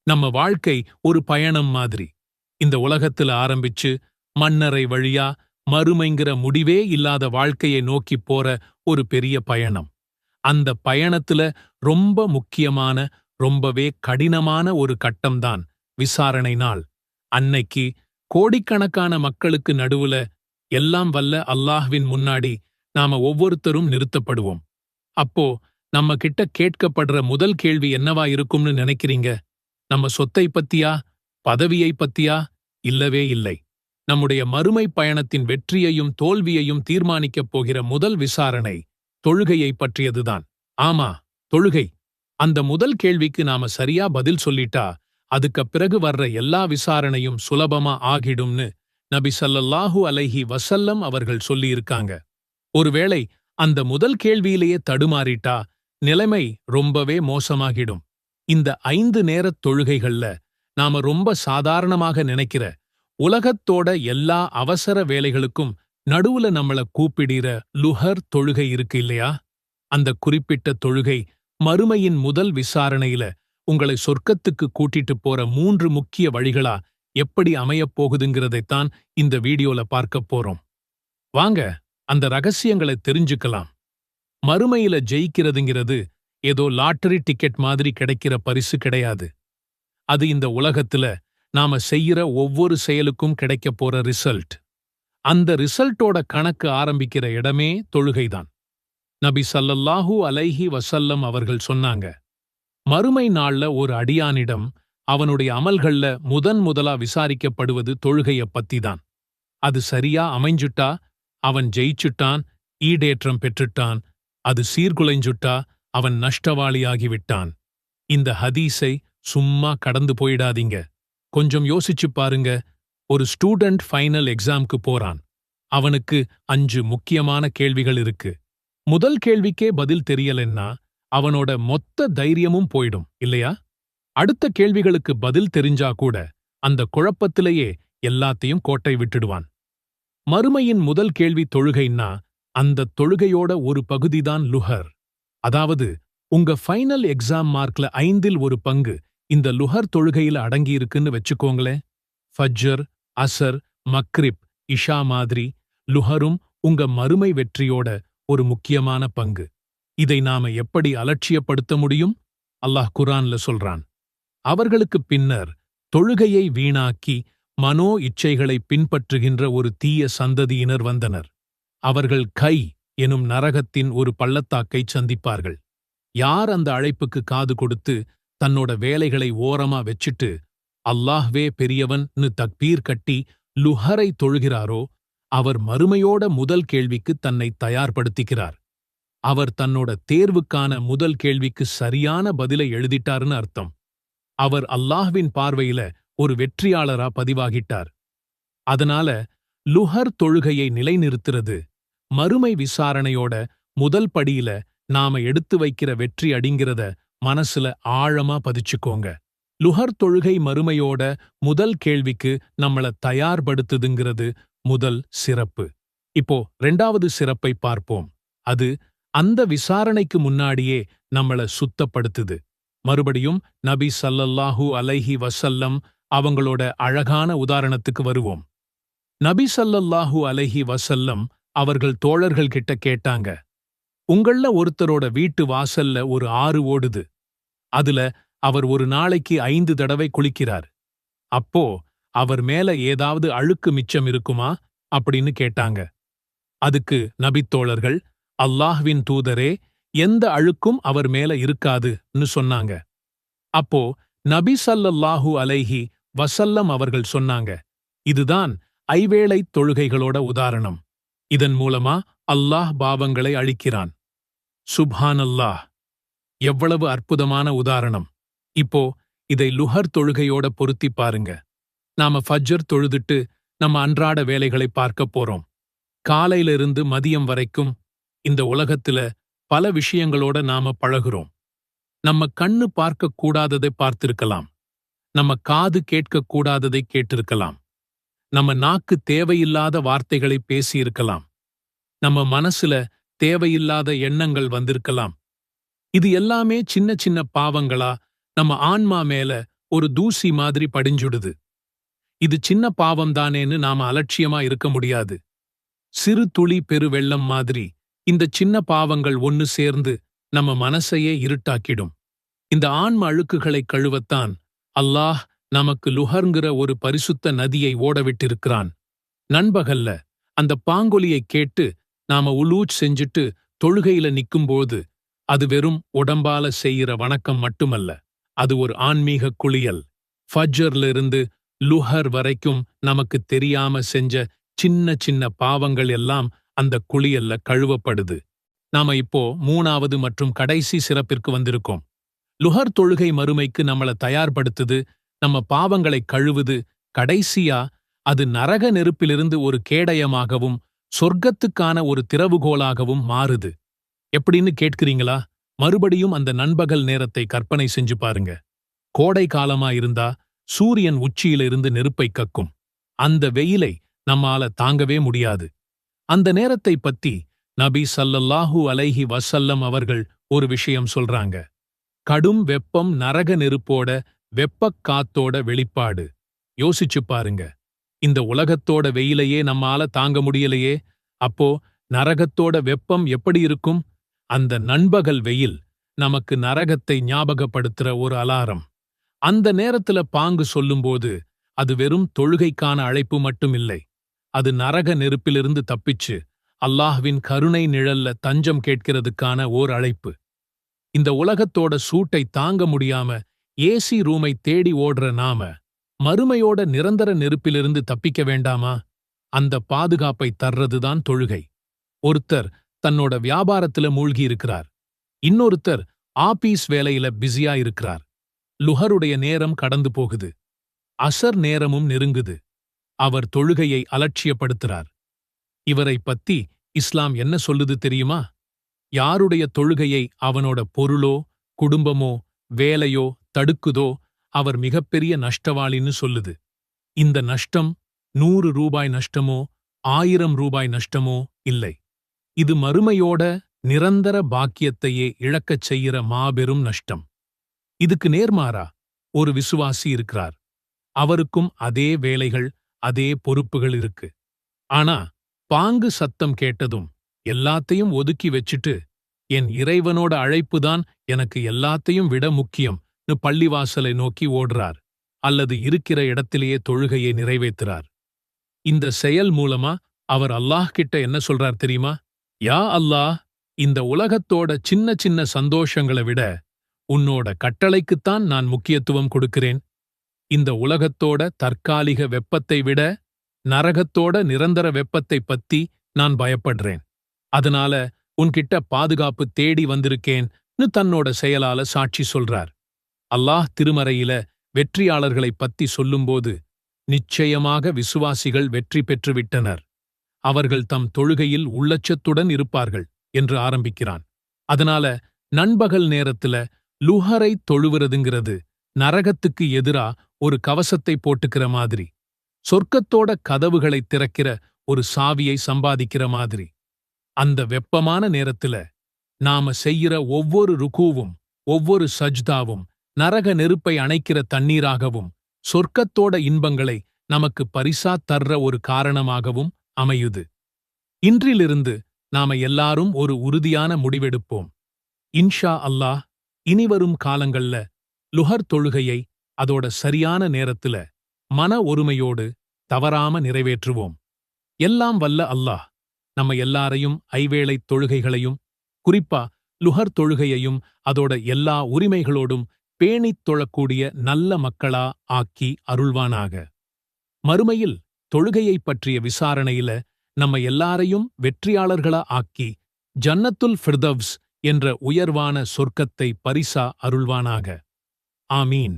நம்ம வாழ்க்கை ஒரு பயணம் மாதிரி. இந்த உலகத்துல ஆரம்பிச்சு மண்ணறை வழியா மறுமைங்கிற முடிவே இல்லாத வாழ்க்கையை நோக்கிப் போற ஒரு பெரிய பயணம். அந்த பயணத்துல ரொம்ப முக்கியமான, ரொம்பவே கடினமான ஒரு கட்டம்தான் விசாரணை நாள். அன்னைக்கு கோடிக்கணக்கான மக்களுக்கு நடுவுல எல்லாம் வல்ல அல்லாஹ்வின் முன்னாடி நாம ஒவ்வொருத்தரும் நிறுத்தப்படுவோம். அப்போ நம்ம கிட்ட கேட்கப்படுற முதல் கேள்வி என்னவா இருக்கும்னு நினைக்கிறீங்க? நம்ம சொத்தை பத்தியா, பதவியை பத்தியா? இல்லவே இல்லை. நம்முடைய மறுமை பயணத்தின் வெற்றியையும் தோல்வியையும் தீர்மானிக்கப் போகிற முதல் விசாரணை தொழுகையை பற்றியதுதான். ஆமா, தொழுகை. அந்த முதல் கேள்விக்கு நாம சரியா பதில் சொல்லிட்டா அதுக்குப் பிறகு வர்ற எல்லா விசாரணையும் சுலபமா ஆகிடும்னு நபி ஸல்லல்லாஹு அலைஹி வஸல்லம் அவர்கள் சொல்லியிருக்காங்க. ஒருவேளை அந்த முதல் கேள்வியிலேயே தடுமாறிட்டா நிலைமை ரொம்பவே மோசமாகிடும். இந்த 5 நேரத் தொழுகைகள்ல நாம ரொம்ப சாதாரணமாக நினைக்கிற உலகத்தோட எல்லா அவசர வேலைகளுக்கும் நடுவுல நம்மள கூப்பிடுற லுஹர் தொழுகை இருக்கு இல்லையா? அந்த குறிப்பிட்ட தொழுகை மறுமையின் முதல் விசாரணையில உங்களை சொர்க்கத்துக்கு கூட்டிட்டு போற 3 முக்கிய வழிகளா எப்படி அமையப் போகுதுங்கிறதைத்தான் இந்த வீடியோல பார்க்கப் போறோம். வாங்க அந்த ரகசியங்களை தெரிஞ்சுக்கலாம். மறுமையில ஜெயிக்கிறதுங்கிறது ஏதோ லாட்டரி டிக்கெட் மாதிரி கிடைக்கிற பரிசு கிடையாது. அது இந்த உலகத்துல நாம செய்யற ஒவ்வொரு செயலுக்கும் கிடைக்கப் போற ரிசல்ட். அந்த ரிசல்ட்டோட கணக்கு ஆரம்பிக்கிற இடமே தொழுகைதான். நபி ஸல்லல்லாஹு அலைஹி வஸல்லம் அவர்கள் சொன்னாங்க, மறுமை நாள்ல ஒரு அடியானிடம் அவனுடைய அமல்கள்ல முதலா விசாரிக்கப்படுவது தொழுகைய பத்திதான். அது சரியா அமைஞ்சுட்டா அவன் ஜெயிச்சுட்டான், ஈடேற்றம் பெற்றுட்டான். அது சீர்குலைஞ்சுட்டா அவன் நஷ்டவாளியாகிவிட்டான். இந்த ஹதீஸை சும்மா கடந்து போயிடாதீங்க. கொஞ்சம் யோசிச்சு பாருங்க. ஒரு ஸ்டூடெண்ட் ஃபைனல் எக்ஸாம்க்கு போறான். அவனுக்கு 5 முக்கியமான கேள்விகள் இருக்கு. முதல் கேள்விக்கே பதில் தெரியலன்னா அவனோட மொத்த தைரியமும் போயிடும் இல்லையா? அடுத்த கேள்விகளுக்கு பதில் தெரிஞ்சா கூட அந்த குழப்பத்திலேயே எல்லாத்தையும் கோட்டை விட்டுடுவான். மறுமையின் முதல் கேள்வி தொழுகைன்னா அந்த தொழுகையோட ஒரு பகுதிதான் லுஹர். அதாவது உங்க ஃபைனல் எக்ஸாம் மார்க்ல 5இல் ஒரு பங்கு இந்த லுஹர் தொழுகையில அடங்கியிருக்குன்னு வச்சுக்கோங்களேன். ஃபஜ்ர், அசர், மக்ரிப், இஷா மாதிரி லுஹரும் உங்க மறுமை வெற்றியோட ஒரு முக்கியமான பங்கு. இதை நாம எப்படி அலட்சியப்படுத்த முடியும்? அல்லாஹ் குர்ஆன்ல சொல்றான், அவர்களுக்குப் பின்னர் தொழுகையை வீணாக்கி மனோ இச்சைகளை பின்பற்றுகின்ற ஒரு தீய சந்ததியினர் வந்தனர். அவர்கள் கை எனும் நரகத்தின் ஒரு பள்ளத்தாக்கைச் சந்திப்பார்கள். யார் அந்த அழைப்புக்கு காது கொடுத்து தன்னோட வேலைகளை ஓரமா வச்சிட்டு அல்லாஹ்வே பெரியவன்னு தக்பீர் கட்டி லுஹரை தொழுகிறாரோ அவர் மறுமையோட முதல் கேள்விக்கு தன்னை தயார்படுத்திக்கிறார். அவர் தன்னோட தேர்வுக்கான முதல் கேள்விக்கு சரியான பதிலை எழுதிட்டார்னு அர்த்தம். அவர் அல்லாஹ்வின் பார்வையில ஒரு வெற்றியாளரா பதிவாகிட்டார். அதனால லுஹர் தொழுகையை நிலைநிறுத்துறது மறுமை விசாரணையோட முதல் படியில நாம எடுத்து வைக்கிற வெற்றி அடிங்கிறத மனசுல ஆழமா பதிச்சுக்கோங்க. லுஹர் தொழுகை மறுமையோட முதல் கேள்விக்கு நம்மள தயார்படுத்துதுங்கிறது முதல் சிறப்பு. இப்போ 2வது சிறப்பை பார்ப்போம். அது அந்த விசாரணைக்கு முன்னாடியே நம்மள சுத்தப்படுத்துது. மறுபடியும் நபி ஸல்லல்லாஹு அலைஹி வஸல்லம் அவங்களோட அழகான உதாரணத்துக்கு வருவோம். நபி ஸல்லல்லாஹு அலைஹி வஸல்லம் அவர்கள் தோழர்கள் கிட்ட கேட்டாங்க, உங்கள ஒருத்தரோட வீட்டு வாசல்ல ஒரு ஆறு ஓடுது. அதுல அவர் ஒரு நாளைக்கு 5 தடவை குளிக்கிறார். அப்போ அவர் மேல ஏதாவது அழுக்கு மிச்சம் இருக்குமா அப்படின்னு கேட்டாங்க. அதுக்கு நபித்தோழர்கள், அல்லாஹ்வின் தூதரே, எந்த அழுக்கும் அவர் மேல இருக்காதுன்னு சொன்னாங்க. அப்போ நபி ஸல்லல்லாஹு அலைஹி வஸல்லம் அவர்கள் சொன்னாங்க, இதுதான் ஐவேளை தொழுகைகளோட உதாரணம். இதன் மூலமா அல்லாஹ் பாவங்களை அழிக்கிறான். சுப்ஹானல்லாஹ், எவ்வளவு அற்புதமான உதாரணம். இப்போ இதை லுஹர் தொழுகையோட பொருத்தி பாருங்க. நாம ஃபஜ்ர் தொழுதுட்டு நம்ம அன்றாட வேலைகளை பார்க்கப் போறோம். காலையிலிருந்து மதியம் வரைக்கும் இந்த உலகத்துல பல விஷயங்களோட நாம பழகுறோம். நம்ம கண்ணு பார்க்கக் கூடாததை பார்த்திருக்கலாம். நம்ம காது கேட்கக் கூடாததை கேட்டிருக்கலாம். நம்ம நாக்கு தேவையில்லாத வார்த்தைகளை பேசியிருக்கலாம். நம்ம மனசுல தேவையில்லாத எண்ணங்கள் வந்திருக்கலாம். இது எல்லாமே சின்ன சின்ன பாவங்களா நம்ம ஆன்மா மேல ஒரு தூசி மாதிரி படிஞ்சுடுது. இது சின்ன பாவம்தானேன்னு நாம அலட்சியமா இருக்க முடியாது. சிறு துளி பெரு வெள்ளம் மாதிரி இந்த சின்ன பாவங்கள் ஒன்னு சேர்ந்து நம்ம மனசையே இருட்டாக்கிடும். இந்த ஆன்ம அழுக்குகளை கழுவத்தான் அல்லாஹ் நமக்கு லுஹர்ங்கிற ஒரு பரிசுத்த நதியை ஓடவிட்டிருக்கிறான். நண்பகல்ல அந்த பாங்கொலியை கேட்டு நாம உலூஜ் செஞ்சுட்டு தொழுகையில நிக்கும்போது அது வெறும் உடம்பால செய்யற வணக்கம் மட்டுமல்ல, அது ஒரு ஆன்மீக குளியல். ஃபஜ்ர்ல இருந்து லுஹர் வரைக்கும் நமக்கு தெரியாம செஞ்ச சின்ன சின்ன பாவங்கள் எல்லாம் அந்த குளியல்ல கழுவப்படுது. நாம இப்போ 3வது மற்றும் கடைசி சிறப்பிற்கு வந்திருக்கோம். லுஹர் தொழுகை மறுமைக்கு நம்மள தயார்படுத்துது, நம்ம பாவங்களை கழுவுது, கடைசியா அது நரக நெருப்பிலிருந்து ஒரு கேடயமாகவும் சொர்க்கத்துக்கான ஒரு திறவுகோலாகவும் மாறுது. எப்படின்னு கேட்கிறீங்களா? மறுபடியும் அந்த நண்பகல் நேரத்தை கற்பனை செஞ்சு பாருங்க. கோடை காலமா இருந்தா சூரியன் உச்சியிலிருந்து நெருப்பை கக்கும். அந்த வெயிலை நம்மால தாங்கவே முடியாது. அந்த நேரத்தை பத்தி நபி ஸல்லல்லாஹு அலைஹி வஸல்லம் அவர்கள் ஒரு விஷயம் சொல்றாங்க. கடும் வெப்பம் நரக நெருப்போட வெப்பக் காத்தோட வெளிப்பாடு. யோசிச்சு பாருங்க. இந்த உலகத்தோட வெயிலையே நம்மால தாங்க முடியலையே, அப்போ நரகத்தோட வெப்பம் எப்படி இருக்கும்? அந்த நண்பகல் வெயில் நமக்கு நரகத்தை ஞாபகப்படுத்துற ஒரு அலாரம். அந்த நேரத்துல பாங்கு சொல்லும்போது அது வெறும் தொழுகைக்கான அழைப்பு மட்டுமில்லை, அது நரக நெருப்பிலிருந்து தப்பிச்சு அல்லாஹ்வின் கருணை நிழல்ல தஞ்சம் கேட்கிறதுக்கான ஓர் அழைப்பு. இந்த உலகத்தோட சூட்டை தாங்க முடியாம ஏசி ரூமை தேடி ஓடுற நாம மறுமையோட நிரந்தர நெருப்பிலிருந்து தப்பிக்க வேண்டாமா? அந்த பாதுகாப்பை தர்றதுதான் தொழுகை. ஒருத்தர் தன்னோட வியாபாரத்துல மூழ்கி இருக்கிறார், இன்னொருத்தர் ஆபீஸ் வேலையில பிஸியா இருக்கிறார். லுஹருடைய நேரம் கடந்து போகுது, அசர் நேரமும் நெருங்குது. அவர் தொழுகையை அலட்சியப்படுத்துறார். இவரை பத்தி இஸ்லாம் என்ன சொல்லுது தெரியுமா? யாருடைய தொழுகையை அவனோட பொருளோ குடும்பமோ வேலையோ தடுக்குதோ அவர் மிகப்பெரிய நஷ்டவாளின்னு சொல்லுது. இந்த நஷ்டம் 100 ரூபாய் நஷ்டமோ 1000 ரூபாய் நஷ்டமோ இல்லை. இது மறுமையோட நிரந்தர பாக்கியத்தையே இழக்கச் செய்கிற மாபெரும் நஷ்டம். இதுக்கு நேர்மாறா ஒரு விசுவாசி இருக்கிறார். அவருக்கும் அதே வேலைகள் அதே பொறுப்புகள் இருக்கு. ஆனா பாங்கு சத்தம் கேட்டதும் எல்லாத்தையும் ஒதுக்கி வச்சுட்டு என் இறைவனோட அழைப்புதான் எனக்கு எல்லாத்தையும் விட முக்கியம்னு பள்ளிவாசலை நோக்கி ஓடுறார், அல்லது இருக்கிற இடத்திலேயே தொழுகையை நிறைவேற்றுறார். இந்த செயல் மூலமா அவர் அல்லாஹ் கிட்ட என்ன சொல்றார் தெரியுமா? யா அல்லாஹ், இந்த உலகத்தோட சின்ன சின்ன சந்தோஷங்களை விட உன்னோட கட்டளைக்குத்தான் நான் முக்கியத்துவம் கொடுக்கிறேன். இந்த உலகத்தோட தற்காலிக வெப்பத்தை விட நரகத்தோட நிரந்தர வெப்பத்தை பத்தி நான் பயப்படுறேன். அதனால உன்கிட்ட பாதுகாப்பு தேடி வந்திருக்கேன்னு தன்னோட செயலால சாட்சி சொல்றார். அல்லாஹ் திருமறையில வெற்றியாளர்களைப் பத்தி சொல்லும்போது நிச்சயமாக விசுவாசிகள் வெற்றி பெற்றுவிட்டனர், அவர்கள் தம் தொழுகையில் உள்ளச்சத்துடன் இருப்பார்கள் என்று ஆரம்பிக்கிறான். அதனால நண்பகல் நேரத்துல லுஹரை தொழுவுறதுங்கிறது நரகத்துக்கு எதிரா ஒரு கவசத்தை போட்டுக்கிற மாதிரி, சொர்க்கத்தோட கதவுகளை திறக்கிற ஒரு சாவியை சம்பாதிக்கிற மாதிரி. அந்த வெப்பமான நேரத்துல நாம செய்கிற ஒவ்வொரு ருகூவும் ஒவ்வொரு சஜ்தாவும் நரக நெருப்பை அணைக்கிற தண்ணீராகவும் சொர்க்கத்தோட இன்பங்களை நமக்கு பரிசா தர்ற ஒரு காரணமாகவும் அமையுது. இன்றிலிருந்து நாம எல்லாரும் ஒரு உறுதியான முடிவெடுப்போம். இன்ஷா அல்லாஹ், இனிவரும் காலங்கள்ல லுஹர் தொழுகையை அதோட சரியான நேரத்துல மன ஒருமையோடு தவறாம நிறைவேற்றுவோம். எல்லாம் வல்ல அல்லாஹ் நம்ம எல்லாரையும் ஐவேளைத் தொழுகைகளையும் குறிப்பா லுஹர் தொழுகையையும் அதோட எல்லா உரிமைகளோடும் பேணித் தொழக்கூடிய நல்ல மக்களா ஆக்கி அருள்வானாக. மறுமையில் தொழுகையைப் பற்றிய விசாரணையில நம்ம எல்லாரையும் வெற்றியாளர்களா ஆக்கி ஜன்னத்துல் ஃபிர்தவ்ஸ் என்ற உயர்வான சொர்க்கத்தை பரிசா அருள்வானாக. ஆமீன்.